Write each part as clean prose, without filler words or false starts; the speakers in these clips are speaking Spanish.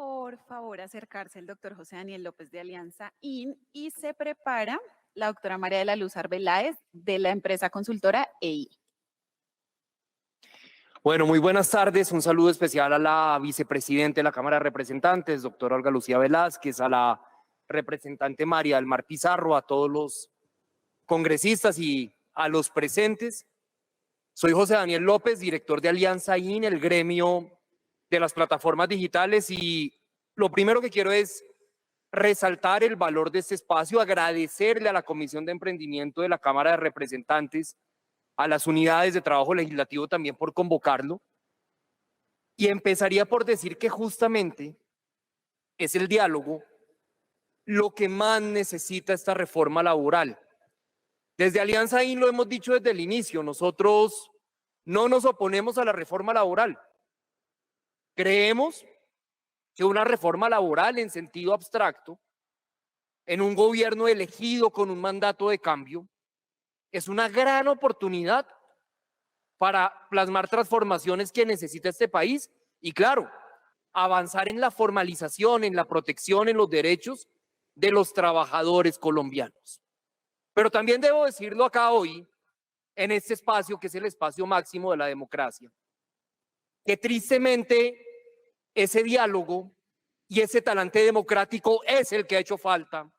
por favor acercarse el doctor José Daniel López de Alianza IN y se prepara la doctora María de la Luz Arbeláez de la empresa consultora EI. Bueno, muy buenas tardes. Un saludo especial a la vicepresidenta de la Cámara de Representantes, doctora Olga Lucía Velázquez, a la representante María del Mar Pizarro, a todos los congresistas y a los presentes. Soy José Daniel López, director de Alianza IN, el gremio de las plataformas digitales, y lo primero que quiero es resaltar el valor de este espacio, agradecerle a la Comisión de Emprendimiento de la Cámara de Representantes, a las unidades de trabajo legislativo también por convocarlo. Y empezaría por decir que justamente es el diálogo lo que más necesita esta reforma laboral. Desde Alianza IN lo hemos dicho desde el inicio, nosotros no nos oponemos a la reforma laboral. Creemos que una reforma laboral en sentido abstracto, en un gobierno elegido con un mandato de cambio, es una gran oportunidad para plasmar transformaciones que necesita este país y, claro, avanzar en la formalización, en la protección, en los derechos de los trabajadores colombianos. Pero también debo decirlo acá hoy, en este espacio que es el espacio máximo de la democracia, que tristemente ese diálogo y ese talante democrático es el que ha hecho falta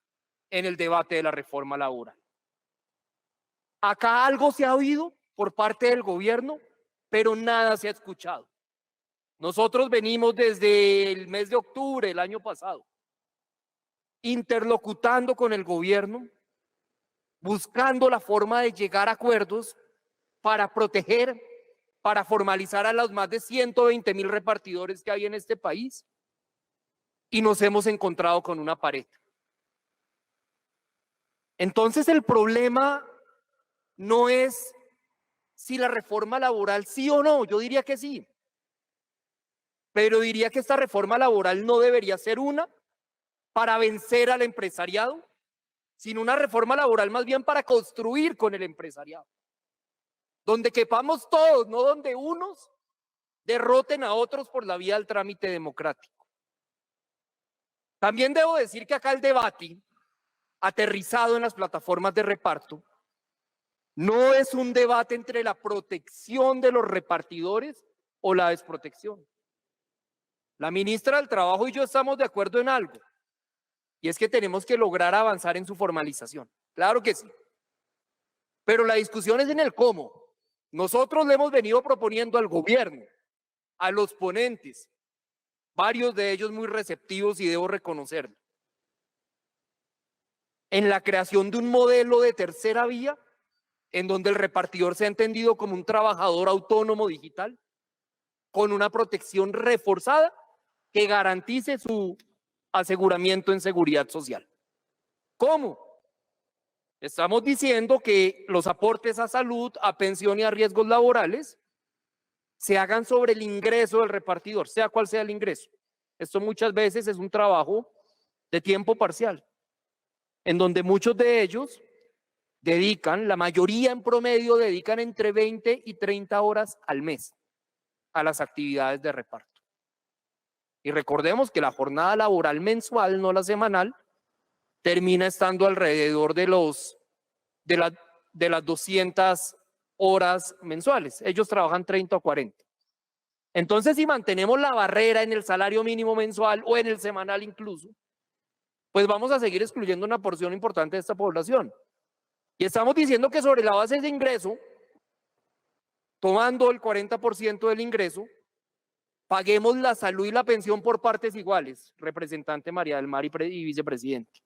en el debate de la reforma laboral. Acá algo se ha oído por parte del gobierno, pero nada se ha escuchado. Nosotros venimos desde el mes de octubre del año pasado, interlocutando con el gobierno, buscando la forma de llegar a acuerdos para proteger, para formalizar a los más de 120.000 repartidores que hay en este país, y nos hemos encontrado con una pared. Entonces el problema no es si la reforma laboral sí o no, yo diría que sí, pero diría que esta reforma laboral no debería ser una para vencer al empresariado, sino una reforma laboral más bien para construir con el empresariado, donde quepamos todos, no donde unos derroten a otros por la vía del trámite democrático. También debo decir que acá el debate, aterrizado en las plataformas de reparto, no es un debate entre la protección de los repartidores o la desprotección. La ministra del Trabajo y yo estamos de acuerdo en algo, y es que tenemos que lograr avanzar en su formalización. Claro que sí. Pero la discusión es en el cómo. Nosotros le hemos venido proponiendo al gobierno, a los ponentes, varios de ellos muy receptivos y debo reconocerlo, en la creación de un modelo de tercera vía en donde el repartidor sea entendido como un trabajador autónomo digital con una protección reforzada que garantice su aseguramiento en seguridad social. ¿Cómo? Estamos diciendo que los aportes a salud, a pensión y a riesgos laborales se hagan sobre el ingreso del repartidor, sea cual sea el ingreso. Esto muchas veces es un trabajo de tiempo parcial, en donde muchos de ellos dedican, la mayoría en promedio, dedican entre 20 y 30 horas al mes a las actividades de reparto. Y recordemos que la jornada laboral mensual, no la semanal, termina estando alrededor de las 200 horas mensuales. Ellos trabajan 30 o 40. Entonces, si mantenemos la barrera en el salario mínimo mensual o en el semanal incluso, pues vamos a seguir excluyendo una porción importante de esta población. Y estamos diciendo que sobre la base de ingreso, tomando el 40% del ingreso, paguemos la salud y la pensión por partes iguales, representante María del Mar y vicepresidente.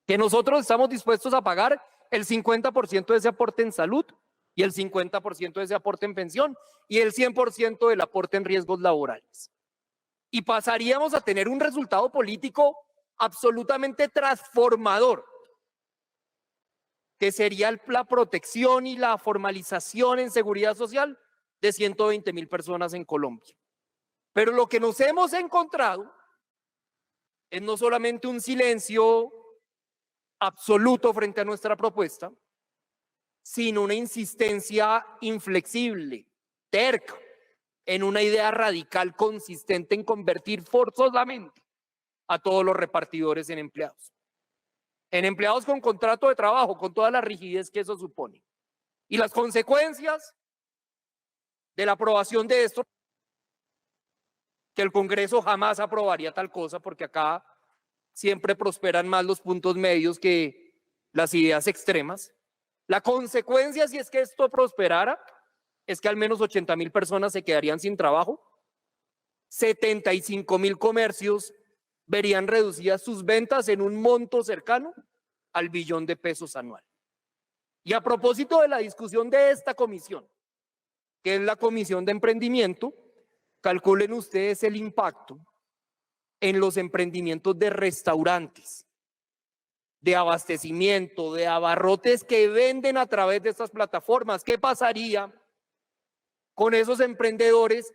Que nosotros estamos dispuestos a pagar el 50% de ese aporte en salud y el 50% de ese aporte en pensión y el 100% del aporte en riesgos laborales. Y pasaríamos a tener un resultado político absolutamente transformador, que sería la protección y la formalización en seguridad social de 120.000 personas en Colombia. Pero lo que nos hemos encontrado es no solamente un silencio absoluto frente a nuestra propuesta, sino una insistencia inflexible, terca, en una idea radical consistente en convertir forzosamente a todos los repartidores en empleados con contrato de trabajo, con toda la rigidez que eso supone. Y las consecuencias de la aprobación de esto, que el Congreso jamás aprobaría tal cosa, porque acá siempre prosperan más los puntos medios que las ideas extremas. La consecuencia, si es que esto prosperara, es que al menos 80.000 personas se quedarían sin trabajo, 75.000 comercios verían reducidas sus ventas en un monto cercano al billón de pesos anual. Y a propósito de la discusión de esta comisión, que es la Comisión de Emprendimiento, calculen ustedes el impacto en los emprendimientos de restaurantes, de abastecimiento, de abarrotes que venden a través de estas plataformas. ¿Qué pasaría con esos emprendedores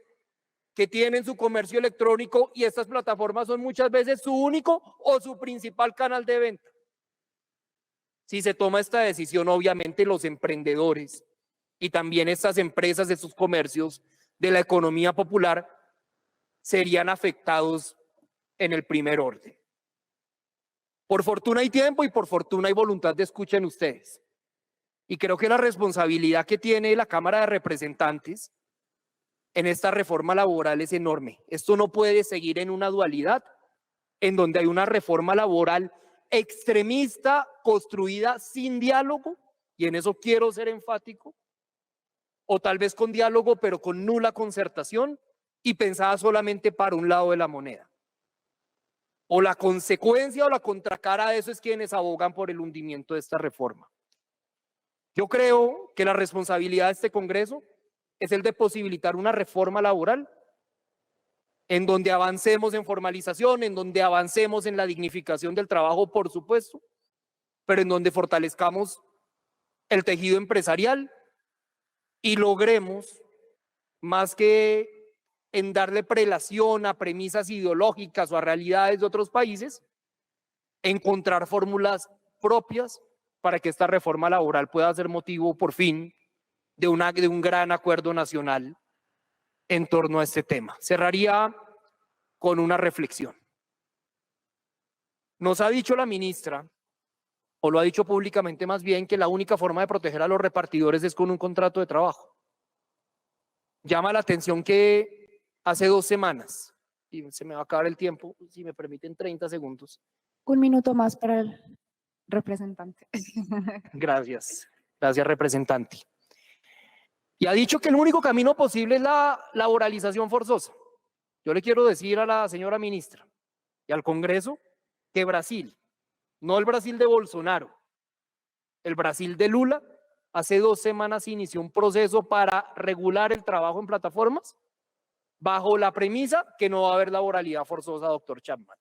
que tienen su comercio electrónico y estas plataformas son muchas veces su único o su principal canal de venta? Si se toma esta decisión, obviamente los emprendedores y también estas empresas de sus comercios de la economía popular serían afectados en el primer orden. Por fortuna hay tiempo y por fortuna hay voluntad de escucha en ustedes. Y creo que la responsabilidad que tiene la Cámara de Representantes en esta reforma laboral es enorme. Esto no puede seguir en una dualidad en donde hay una reforma laboral extremista construida sin diálogo, y en eso quiero ser enfático, o tal vez con diálogo pero con nula concertación y pensada solamente para un lado de la moneda. O la consecuencia o la contracara de eso es quienes abogan por el hundimiento de esta reforma. Yo creo que la responsabilidad de este Congreso es el de posibilitar una reforma laboral en donde avancemos en formalización, en donde avancemos en la dignificación del trabajo, por supuesto, pero en donde fortalezcamos el tejido empresarial y logremos, más que en darle prelación a premisas ideológicas o a realidades de otros países, encontrar fórmulas propias para que esta reforma laboral pueda ser motivo, por fin, de un gran acuerdo nacional en torno a este tema. Cerraría con una reflexión. Nos ha dicho la ministra, o lo ha dicho públicamente más bien, que la única forma de proteger a los repartidores es con un contrato de trabajo. Llama la atención que hace 2 semanas, y se me va a acabar el tiempo, si me permiten 30 segundos. 1 minuto más para el representante. Gracias, gracias representante. Y ha dicho que el único camino posible es la laboralización forzosa. Yo le quiero decir a la señora ministra y al Congreso que Brasil, no el Brasil de Bolsonaro, el Brasil de Lula, hace 2 semanas inició un proceso para regular el trabajo en plataformas bajo la premisa que no va a haber laboralidad forzosa, doctor Chapman.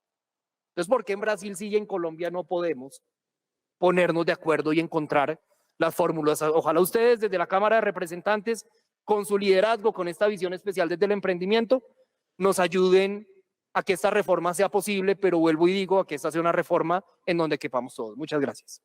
Entonces, ¿por qué en Brasil sí y en Colombia no podemos ponernos de acuerdo y encontrar las fórmulas? Ojalá ustedes desde la Cámara de Representantes, con su liderazgo, con esta visión especial desde el emprendimiento, nos ayuden a que esta reforma sea posible, pero vuelvo y digo, a que esta sea una reforma en donde quepamos todos. Muchas gracias.